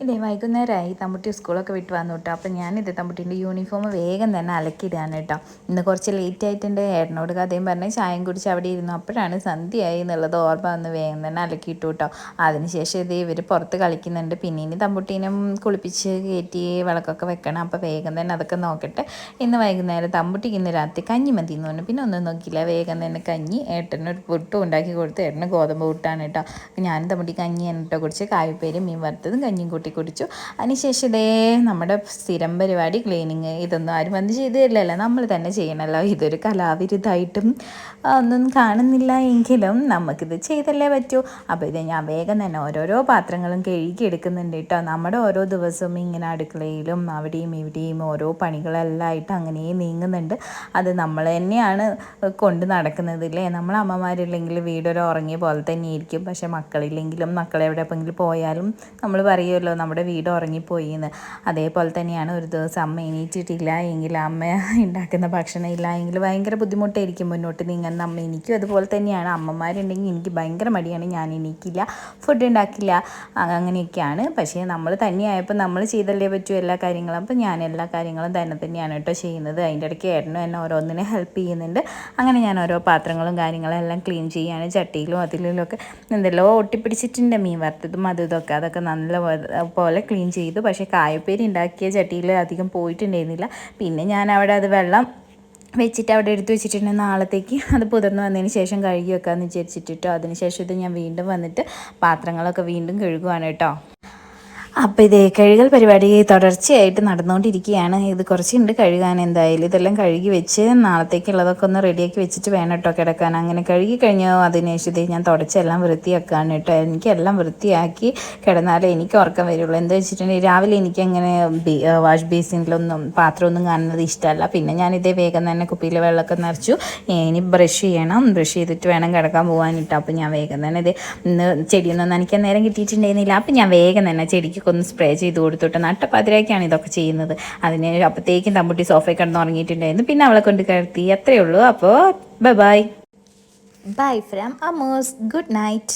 ഇതേ വൈകുന്നേരമായി തമ്പുട്ടി സ്കൂളൊക്കെ വിട്ട് വന്നു കേട്ടോ. അപ്പം ഞാനിത് തമ്പുട്ടീൻ്റെ യൂണിഫോം വേഗം തന്നെ അലക്കിയിടുകയാണ് കേട്ടോ. ഇന്ന് കുറച്ച് ലേറ്റ് ആയിട്ടുണ്ട്. ഏട്ടനോട് കഥയും പറഞ്ഞ് ചായയും കുടിച്ച് അവിടെ ഇരുന്നു. അപ്പോഴാണ് സന്ധ്യയായി എന്നുള്ളത് ഓർമ്മ വന്ന് വേഗം തന്നെ അലക്കിയിട്ടു കേട്ടോ. അതിനുശേഷം ഇത് ഇവർ പുറത്ത് കളിക്കുന്നുണ്ട്. പിന്നെ ഇനി തമ്പുട്ടീനും കുളിപ്പിച്ച് കയറ്റി വിളക്കൊക്കെ വെക്കണം. അപ്പോൾ വേഗം തന്നെ അതൊക്കെ നോക്കട്ടെ. ഇന്ന് വൈകുന്നേരം തമ്പുട്ടിക്ക് ഇന്ന് രാത്രി കഞ്ഞി മതി എന്ന് പറഞ്ഞു. പിന്നെ ഒന്നും നോക്കിയില്ല, വേഗം തന്നെ കഞ്ഞി ഏട്ടനൊരു പുട്ടും ഉണ്ടാക്കി കൊടുത്ത്. ഏട്ടന് ഗോതമ്പ് പുട്ടാണ് കേട്ടോ. ഞാനും തമ്പുട്ടി കഞ്ഞി എന്നിട്ടോ കുടിച്ച് കായപ്പേരും മീൻ വറുത്തതും കഞ്ഞിയും കൂട്ടി കുടിച്ചു. അതിനുശേഷം ഇതേ നമ്മുടെ സ്ഥിരം പരിപാടി ക്ലീനിങ്. ഇതൊന്നും ആരും വന്ന് ചെയ്ത് തരില്ലല്ലോ, നമ്മൾ തന്നെ ചെയ്യണമല്ലോ. ഇതൊരു കലാവിരുദ്ധായിട്ടും ഒന്നും കാണുന്നില്ല എങ്കിലും നമുക്കിത് ചെയ്തല്ലേ പറ്റൂ. അപ്പോൾ ഇത് ഞാൻ വേഗം തന്നെ ഓരോരോ പാത്രങ്ങളും കഴുകി എടുക്കുന്നുണ്ട് കേട്ടോ. നമ്മുടെ ഓരോ ദിവസവും ഇങ്ങനെ അടുക്കളയിലും അവിടെയും ഇവിടെയും ഓരോ പണികളെല്ലാം ആയിട്ട് അങ്ങനെ നീങ്ങുന്നുണ്ട്. അത് നമ്മൾ തന്നെയാണ് കൊണ്ട് നടക്കുന്നതില്ലേ. നമ്മൾ അമ്മമാരില്ലെങ്കിൽ വീടൊരു ഉറങ്ങിയ പോലെ തന്നെ ഇരിക്കും. പക്ഷേ മക്കളില്ലെങ്കിലും മക്കളെവിടെയെങ്കിലും പോയാലും നമ്മൾ പറയുമല്ലോ നമ്മുടെ വീട് ഉറങ്ങിപ്പോയി എന്ന്. അതേപോലെ തന്നെയാണ് ഒരു ദിവസം അമ്മ എണീറ്റിട്ടില്ല എങ്കിൽ, അമ്മ ഉണ്ടാക്കുന്ന ഭക്ഷണം ഇല്ല എങ്കിൽ ഭയങ്കര ബുദ്ധിമുട്ടായിരിക്കും മുന്നോട്ട് നീങ്ങാൻ. എനിക്കും അതുപോലെ തന്നെയാണ്. അമ്മമാരുണ്ടെങ്കിൽ എനിക്ക് ഭയങ്കര മടിയാണ്, ഞാൻ എണീക്കില്ല, ഫുഡ് ഉണ്ടാക്കില്ല, അങ്ങനെയൊക്കെയാണ്. പക്ഷേ നമ്മൾ തന്നെയായപ്പോൾ നമ്മൾ ചെയ്തല്ലേ പറ്റൂ എല്ലാ കാര്യങ്ങളും. അപ്പോൾ ഞാൻ എല്ലാ കാര്യങ്ങളും തന്നെയാണ് കേട്ടോ ചെയ്യുന്നത്. അതിൻ്റെ ഇടയ്ക്ക് ഏട്ടനും എന്നെ ഓരോന്നിനെ ഹെൽപ്പ് ചെയ്യുന്നുണ്ട്. അങ്ങനെ ഞാൻ ഓരോ പാത്രങ്ങളും കാര്യങ്ങളും എല്ലാം ക്ലീൻ ചെയ്യുകയാണ്. ചട്ടിയിലും അതിലൊക്കെ എന്തെല്ലോ ഒട്ടിപ്പിടിച്ചിട്ടുണ്ട്, മീൻ വറുത്തതും ഇതൊക്കെ. അതൊക്കെ നല്ല പോലെ ക്ലീൻ ചെയ്തു. പക്ഷേ കായപ്പേരി ഉണ്ടാക്കിയ ചട്ടിയിൽ അധികം പോയിട്ടുണ്ടായിരുന്നില്ല. പിന്നെ ഞാൻ അവിടെ അത് വെള്ളം വെച്ചിട്ട് അവിടെ എടുത്ത് വെച്ചിട്ടുണ്ട്. നാളത്തേക്ക് അത് പുതിർന്ന് വന്നതിന് ശേഷം കഴുകി വെക്കാമെന്ന് വിചാരിച്ചിട്ടോ. അതിന് ശേഷം ഇത് ഞാൻ വീണ്ടും വന്നിട്ട് പാത്രങ്ങളൊക്കെ വീണ്ടും കഴുകുവാണ് കേട്ടോ. അപ്പോൾ ഇതേ കഴുകൽ പരിപാടി തുടർച്ചയായിട്ട് നടന്നുകൊണ്ടിരിക്കുകയാണ്. ഇത് കുറച്ചുണ്ട് കഴുകാൻ. എന്തായാലും ഇതെല്ലാം കഴുകി വെച്ച് നാളത്തേക്കുള്ളതൊക്കെ ഒന്ന് റെഡിയാക്കി വെച്ചിട്ട് വേണം കേട്ടോ കിടക്കാൻ. അങ്ങനെ കഴുകി കഴിഞ്ഞാൽ അതിനുശേഷം ഇത് ഞാൻ തുടച്ചെല്ലാം വൃത്തിയാക്കുകയാണ് കേട്ടോ. എനിക്കെല്ലാം വൃത്തിയാക്കി കിടന്നാലേ എനിക്ക് ഉറക്കം വരുള്ളൂ. എന്താ വെച്ചിട്ടുണ്ടെങ്കിൽ രാവിലെ എനിക്കങ്ങനെ വാഷ് ബേസിനിലൊന്നും പാത്രമൊന്നും കാണുന്നത് ഇഷ്ടമല്ല. പിന്നെ ഞാനിതേ വേഗം തന്നെ കുപ്പിയിൽ വെള്ളമൊക്കെ നിറച്ചു. ഇനി ബ്രഷ് ചെയ്യണം, ബ്രഷ് ചെയ്തിട്ട് വേണം കിടക്കാൻ പോകാനിട്ടോ. അപ്പോൾ ഞാൻ വേഗം തന്നെ ഇത് ഇന്ന് ചെടിയൊന്നും നനയ്ക്കാൻ നേരം കിട്ടിയിട്ടുണ്ടായിരുന്നില്ല. അപ്പോൾ ഞാൻ വേഗം തന്നെ ചെടിക്ക് ഒന്ന് സ്പ്രേ ചെയ്ത് കൊടുത്തിട്ട് നട്ടപ്പാതിരക്കാണ് ഇതൊക്കെ ചെയ്യുന്നത്. അതിന് അപ്പോഴത്തേക്കും തമ്പുട്ടി സോഫയിൽ കിടന്ന് ഉറങ്ങിയിട്ടുണ്ടായിരുന്നു. പിന്നെ അവളെ കൊണ്ട് കിടത്തി, അത്രയേ ഉള്ളൂ. അപ്പോൾ bye bye from Amos. Good night.